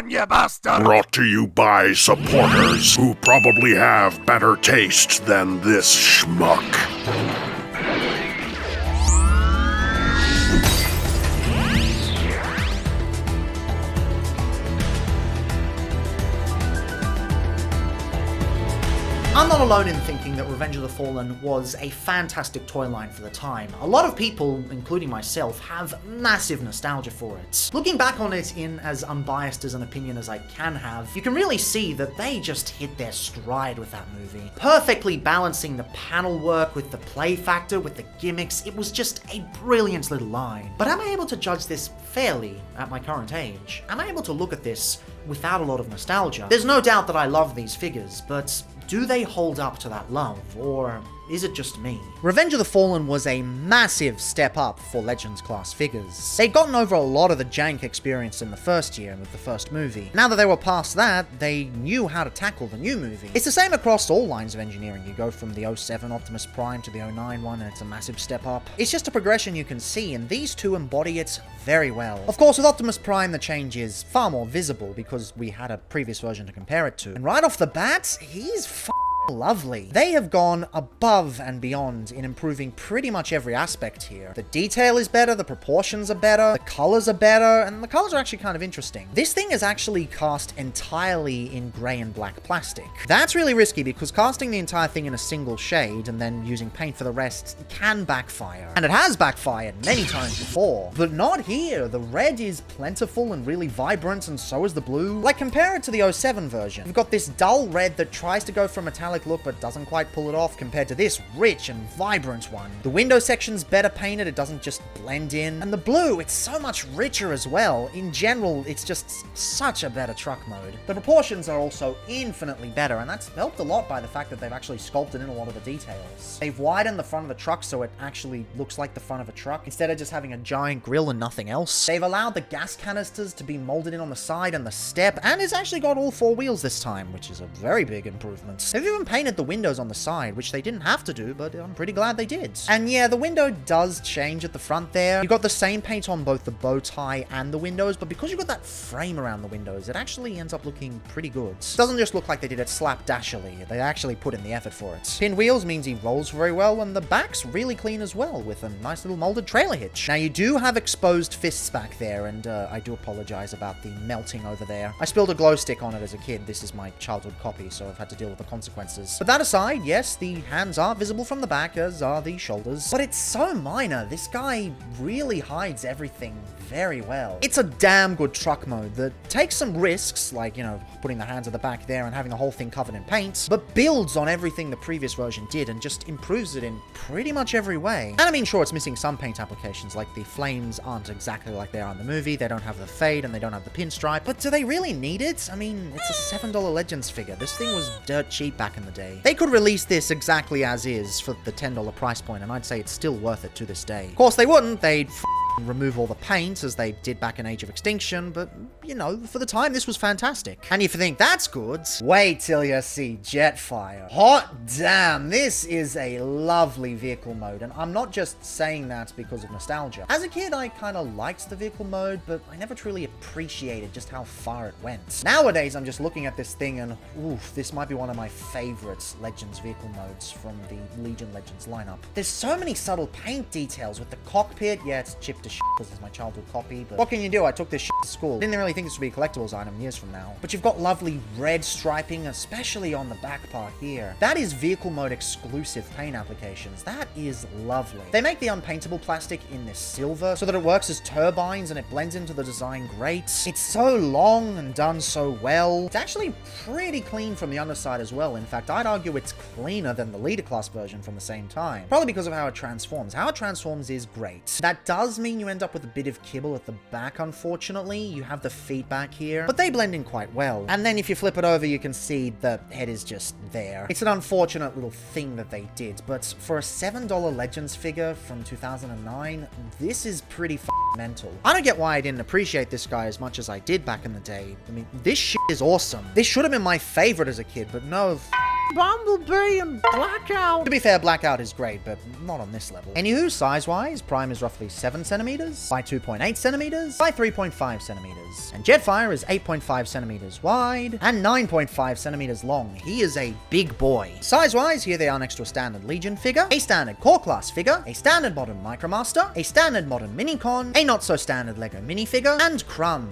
on, you bastard! Brought to you by supporters who probably have better taste than this schmuck. I'm not alone in thinking that Revenge of the Fallen was a fantastic toy line for the time. A lot of people, including myself, have massive nostalgia for it. Looking back on it in as unbiased as an opinion as I can have, you can really see that they just hit their stride with that movie. Perfectly balancing the panel work with the play factor, with the gimmicks, it was just a brilliant little line. But am I able to judge this fairly at my current age? Am I able to look at this without a lot of nostalgia? There's no doubt that I love these figures, but do they hold up to that love, or is it just me? Revenge of the Fallen was a massive step up for Legends class figures. They'd gotten over a lot of the jank experienced in the first year with the first movie. Now that they were past that, they knew how to tackle the new movie. It's the same across all lines of engineering. You go from the 07 Optimus Prime to the 09 one, and it's a massive step up. It's just a progression you can see, and these two embody it very well. Of course, with Optimus Prime, the change is far more visible because we had a previous version to compare it to. And right off the bat, he's lovely. They have gone above and beyond in improving pretty much every aspect here. The detail is better, the proportions are better, the colors are better, and the colors are actually kind of interesting. This thing is actually cast entirely in gray and black plastic. That's really risky because casting the entire thing in a single shade and then using paint for the rest can backfire. And it has backfired many times before. But not here. The red is plentiful and really vibrant, and so is the blue. Like, compare it to the 07 version. You've got this dull red that tries to go for metallic look but doesn't quite pull it off compared to this rich and vibrant one. The window section's better painted, it doesn't just blend in. And the blue, it's so much richer as well. In general, it's just such a better truck mode. The proportions are also infinitely better, and that's helped a lot by the fact that they've actually sculpted in a lot of the details. They've widened the front of the truck so it actually looks like the front of a truck instead of just having a giant grille and nothing else. They've allowed the gas canisters to be molded in on the side and the step, and it's actually got all four wheels this time, which is a very big improvement. They've even painted the windows on the side, which they didn't have to do, but I'm pretty glad they did. And yeah, the window does change at the front there. You got the same paint on both the bow tie and the windows, but because you got that frame around the windows, it actually ends up looking pretty good. It doesn't just look like they did it slapdashily. They actually put in the effort for it. Pinned wheels means he rolls very well, and the back's really clean as well, with a nice little molded trailer hitch. Now, you do have exposed fists back there, and I do apologize about the melting over there. I spilled a glow stick on it as a kid. This is my childhood copy, so I've had to deal with the consequences. But that aside, yes, the hands are visible from the back, as are the shoulders. But it's so minor. This guy really hides everything very well. It's a damn good truck mode that takes some risks, like, you know, putting the hands at the back there and having the whole thing covered in paint, but builds on everything the previous version did and just improves it in pretty much every way. And I mean, sure, it's missing some paint applications, like the flames aren't exactly like they are in the movie, they don't have the fade and they don't have the pinstripe, but do they really need it? I mean, it's a $7 Legends figure. This thing was dirt cheap back in the day. They could release this exactly as is for the $10 price point, and I'd say it's still worth it to this day. Of course, they wouldn't. They'd remove all the paint as they did back in Age of Extinction, but, you know, for the time, this was fantastic. And if you think that's good, wait till you see Jetfire. Hot damn, this is a lovely vehicle mode, and I'm not just saying that because of nostalgia. As a kid, I kind of liked the vehicle mode, but I never truly appreciated just how far it went. Nowadays, I'm just looking at this thing and, oof, this might be one of my favorite Legends vehicle modes from the Legion Legends lineup. There's so many subtle paint details with the cockpit. Yeah, it's chipped to shit because it's my childhood copy, but what can you do? I took this shit to school. Didn't really think this would be a collectibles item years from now. But you've got lovely red striping, especially on the back part here. That is vehicle mode exclusive paint applications. That is lovely. They make the unpaintable plastic in this silver so that it works as turbines and it blends into the design great. It's so long and done so well. It's actually pretty clean from the underside as well. In fact, I'd argue it's cleaner than the leader class version from the same time. Probably because of how it transforms. How it transforms is great. That does mean you end up with a bit of kibble at the back, unfortunately. You have the feedback here, but they blend in quite well. And then if you flip it over, you can see the head is just there. It's an unfortunate little thing that they did, but for a $7 Legends figure from 2009, this is pretty mental. I don't get why I didn't appreciate this guy as much as I did back in the day. I mean, this shit is awesome. This should have been my favorite as a kid, but no, Bumblebee and Blackout. To be fair, Blackout is great, but not on this level. Anywho, size-wise, Prime is roughly 7 centimeters by 2.8 centimeters by 3.5 centimeters. And Jetfire is 8.5 centimeters wide and 9.5 centimeters long. He is a big boy. Size-wise, here they are next to a standard Legion figure, a standard Core Class figure, a standard modern Micromaster, a standard modern Minicon, a not-so-standard Lego minifigure, and Crumbs.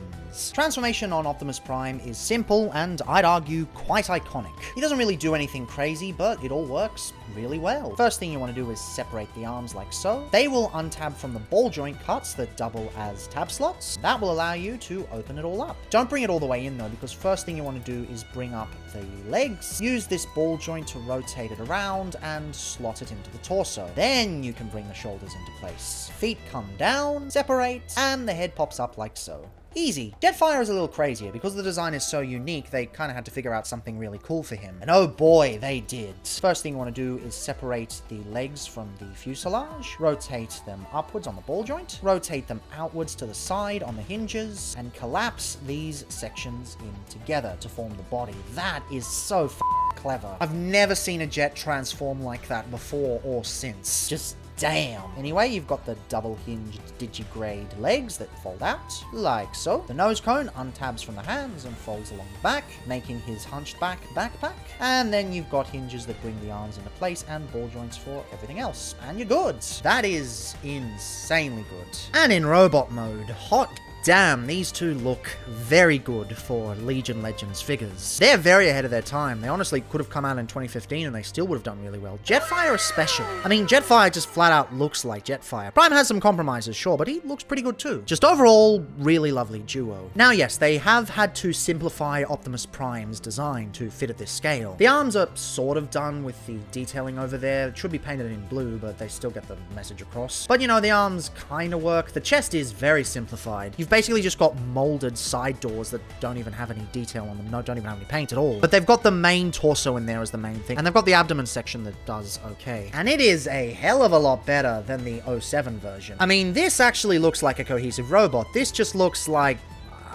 Transformation on Optimus Prime is simple and, I'd argue, quite iconic. He doesn't really do anything crazy, but it all works really well. First thing you want to do is separate the arms like so. They will untab from the ball joint cuts that double as tab slots. That will allow you to open it all up. Don't bring it all the way in though, because first thing you want to do is bring up the legs. Use this ball joint to rotate it around and slot it into the torso. Then you can bring the shoulders into place. Feet come down, separate, and the head pops up like so. Easy. Jetfire is a little crazier. Because the design is so unique, they kind of had to figure out something really cool for him. And oh boy, they did. First thing you want to do is separate the legs from the fuselage, rotate them upwards on the ball joint, rotate them outwards to the side on the hinges, and collapse these sections in together to form the body. That is so clever. I've never seen a jet transform like that before or since. Just damn. Anyway, you've got the double hinged digigrade legs that fold out, like so. The nose cone untabs from the hands and folds along the back, making his hunched back backpack. And then you've got hinges that bring the arms into place and ball joints for everything else. And you're good. That is insanely good. And in robot mode, hot damn, these two look very good for Legion Legends figures. They're very ahead of their time. They honestly could have come out in 2015 and they still would have done really well. Jetfire especially. I mean, Jetfire just flat out looks like Jetfire. Prime has some compromises, sure, but he looks pretty good too. Just overall, really lovely duo. Now yes, they have had to simplify Optimus Prime's design to fit at this scale. The arms are sort of done with the detailing over there. It should be painted in blue, but they still get the message across. But you know, the arms kind of work. The chest is very simplified. You've basically just got molded side doors that don't even have any detail on them, don't even have any paint at all. But they've got the main torso in there as the main thing, and they've got the abdomen section that does okay. And it is a hell of a lot better than the 07 version. I mean, this actually looks like a cohesive robot. This just looks like,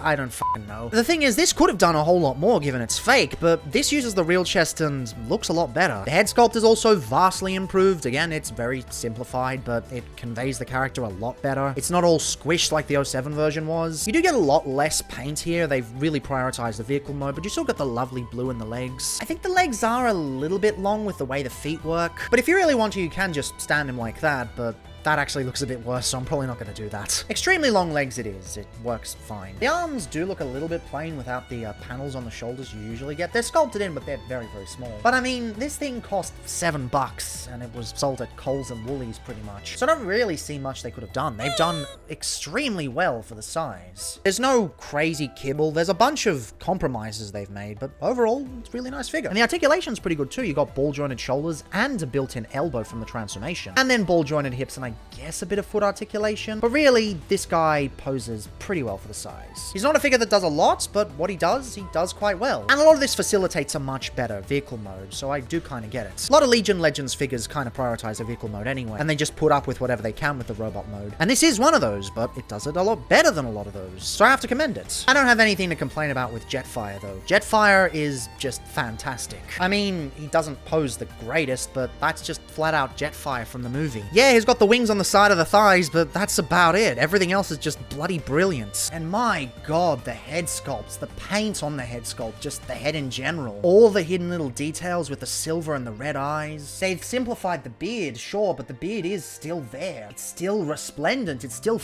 I don't fucking know. The thing is, this could have done a whole lot more given it's fake, but this uses the real chest and looks a lot better. The head sculpt is also vastly improved. Again, it's very simplified, but it conveys the character a lot better. It's not all squished like the 07 version was. You do get a lot less paint here. They've really prioritized the vehicle mode, but you still got the lovely blue in the legs. I think the legs are a little bit long with the way the feet work, but if you really want to, you can just stand him like that, but that actually looks a bit worse, so I'm probably not going to do that. Extremely long legs it is. It works fine. The arms do look a little bit plain without the panels on the shoulders you usually get. They're sculpted in, but they're very, very small. But I mean, this thing cost $7, and it was sold at Coles and Woolies pretty much. So I don't really see much they could have done. They've done extremely well for the size. There's no crazy kibble. There's a bunch of compromises they've made, but overall, it's a really nice figure. And the articulation's pretty good too. You got ball-jointed shoulders and a built-in elbow from the transformation. And then ball-jointed hips and I guess a bit of foot articulation. But really, this guy poses pretty well for the size. He's not a figure that does a lot, but what he does quite well. And a lot of this facilitates a much better vehicle mode, so I do kind of get it. A lot of Legion Legends figures kind of prioritize a vehicle mode anyway, and they just put up with whatever they can with the robot mode. And this is one of those, but it does it a lot better than a lot of those, so I have to commend it. I don't have anything to complain about with Jetfire, though. Jetfire is just fantastic. I mean, he doesn't pose the greatest, but that's just flat out Jetfire from the movie. Yeah, he's got the wings on the side of the thighs, but that's about it. Everything else is just bloody brilliant. And my god, the head sculpts, the paint on the head sculpt, just the head in general. All the hidden little details with the silver and the red eyes. They've simplified the beard, sure, but the beard is still there. It's still resplendent. It's still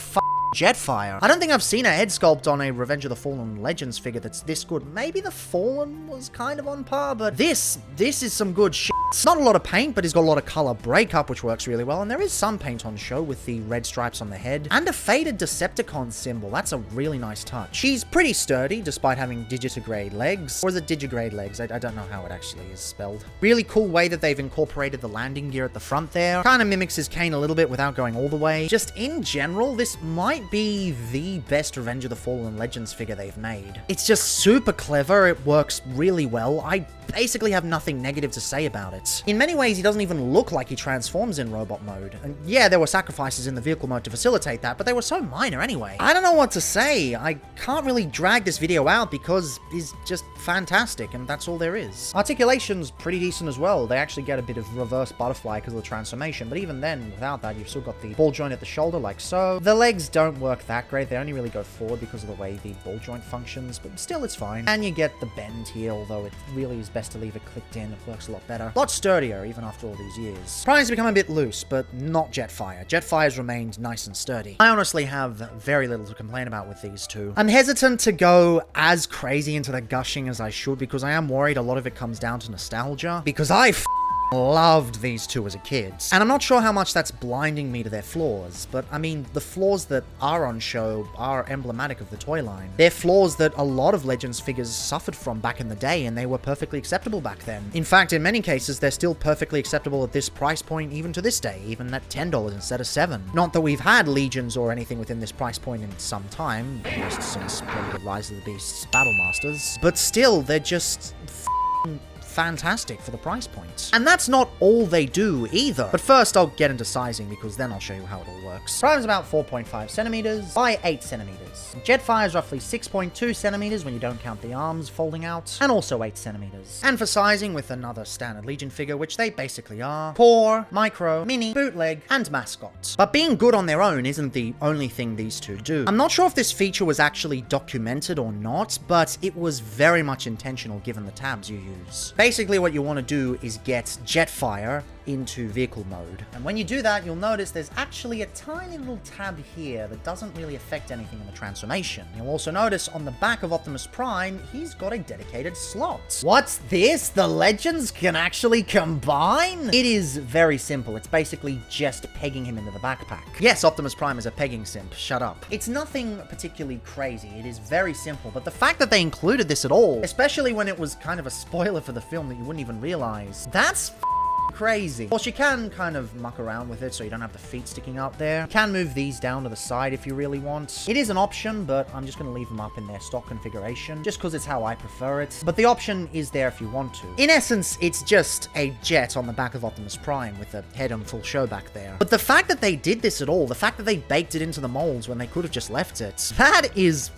Jetfire. I don't think I've seen a head sculpt on a Revenge of the Fallen Legends figure that's this good. Maybe the Fallen was kind of on par, but this is some good shit. It's not a lot of paint, but he's got a lot of color breakup, which works really well, and there is some paint on show with the red stripes on the head, and a faded Decepticon symbol. That's a really nice touch. She's pretty sturdy, despite having digitigrade legs. Or is it digigrade legs? I don't know how it actually is spelled. Really cool way that they've incorporated the landing gear at the front there. Kind of mimics his cane a little bit without going all the way. Just in general, this might be the best Revenge of the Fallen Legends figure they've made. It's just super clever. It works really well. I basically have nothing negative to say about it. In many ways, he doesn't even look like he transforms in robot mode. And yeah, there were sacrifices in the vehicle mode to facilitate that, but they were so minor anyway. I don't know what to say. I can't really drag this video out because he's just fantastic, and that's all there is. Articulation's pretty decent as well. They actually get a bit of reverse butterfly because of the transformation, but even then, without that, you've still got the ball joint at the shoulder like so. The legs don't work that great. They only really go forward because of the way the ball joint functions, but still it's fine. And you get the bend here, although it really is best to leave it clicked in. It works a lot better. A lot sturdier, even after all these years. Prime's become a bit loose, but not Jetfire. Jetfire's remained nice and sturdy. I honestly have very little to complain about with these two. I'm hesitant to go as crazy into the gushing as I should because I am worried a lot of it comes down to nostalgia, because I loved these two as a kid. And I'm not sure how much that's blinding me to their flaws, but I mean, the flaws that are on show are emblematic of the toy line. They're flaws that a lot of Legends figures suffered from back in the day, and they were perfectly acceptable back then. In fact, in many cases, they're still perfectly acceptable at this price point even to this day, even at $10 instead of $7. Not that we've had Legions or anything within this price point in some time, just since probably the Rise of the Beasts Battle Masters, but still, they're just fantastic for the price point. And that's not all they do either. But first I'll get into sizing because then I'll show you how it all works. Prime's about 4.5 centimeters by 8 centimeters. Jetfire is roughly 6.2 centimeters when you don't count the arms folding out, and also 8 centimeters. And for sizing with another standard Legion figure, which they basically are: Paw, Micro, Mini, Bootleg, and Mascot. But being good on their own isn't the only thing these two do. I'm not sure if this feature was actually documented or not, but it was very much intentional given the tabs you use. Basically, what you want to do is get Jetfire into vehicle mode. And when you do that, you'll notice there's actually a tiny little tab here that doesn't really affect anything in the transformation. You'll also notice on the back of Optimus Prime, he's got a dedicated slot. What's this? The Legends can actually combine? It is very simple. It's basically just pegging him into the backpack. Yes, Optimus Prime is a pegging simp. Shut up. It's nothing particularly crazy. It is very simple, but the fact that they included this at all, especially when it was kind of a spoiler for the film that you wouldn't even realize, that's crazy. Of course, you can kind of muck around with it so you don't have the feet sticking out there. You can move these down to the side if you really want. It is an option, but I'm just going to leave them up in their stock configuration just because it's how I prefer it. But the option is there if you want to. In essence, it's just a jet on the back of Optimus Prime with a head on full show back there. But the fact that they did this at all, the fact that they baked it into the molds when they could have just left it, that is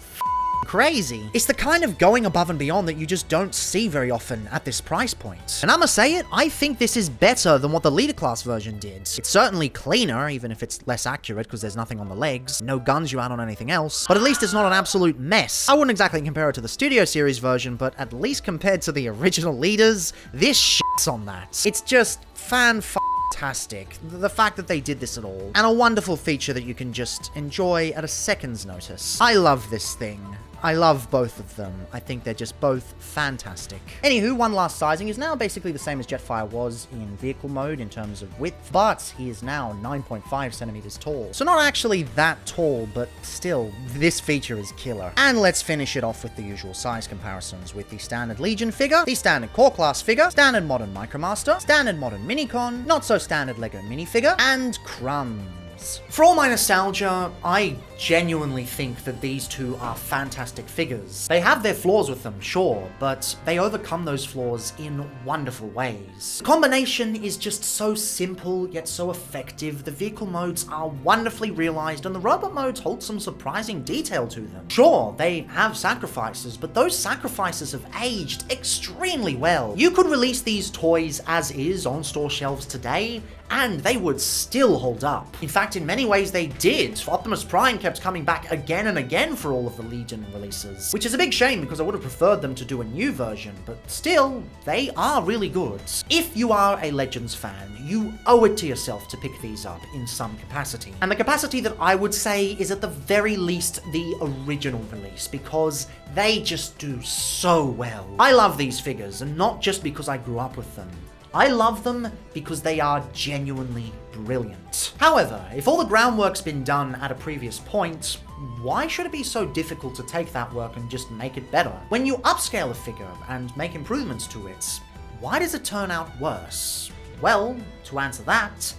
crazy. It's the kind of going above and beyond that you just don't see very often at this price point. And I'ma say it, I think this is better than what the leader class version did. It's certainly cleaner, even if it's less accurate because there's nothing on the legs, no guns you add on anything else, but at least it's not an absolute mess. I wouldn't exactly compare it to the Studio Series version, but at least compared to the original leaders, this shit's on that. It's just fantastic. The fact that they did this at all, and a wonderful feature that you can just enjoy at a second's notice. I love this thing. I love both of them. I think they're just both fantastic. Anywho, one last sizing is now basically the same as Jetfire was in vehicle mode in terms of width, but he is now 9.5 centimeters tall. So not actually that tall, but still, this feature is killer. And let's finish it off with the usual size comparisons with the standard Legion figure, the standard Core Class figure, standard modern Micromaster, standard modern Minicon, not so standard Lego minifigure, and Crumbs. For all my nostalgia, I genuinely think that these two are fantastic figures. They have their flaws with them, sure, but they overcome those flaws in wonderful ways. The combination is just so simple, yet so effective. The vehicle modes are wonderfully realized, and the robot modes hold some surprising detail to them. Sure, they have sacrifices, but those sacrifices have aged extremely well. You could release these toys as is on store shelves today, and they would still hold up. In fact, in many ways they did. Optimus Prime kept coming back again and again for all of the Legion releases, which is a big shame because I would have preferred them to do a new version, but still, they are really good. If you are a Legends fan, you owe it to yourself to pick these up in some capacity. And the capacity that I would say is at the very least the original release, because they just do so well. I love these figures, and not just because I grew up with them. I love them because they are genuinely brilliant. However, if all the groundwork's been done at a previous point, why should it be so difficult to take that work and just make it better? When you upscale a figure and make improvements to it, why does it turn out worse? Well, to answer that,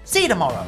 see you tomorrow.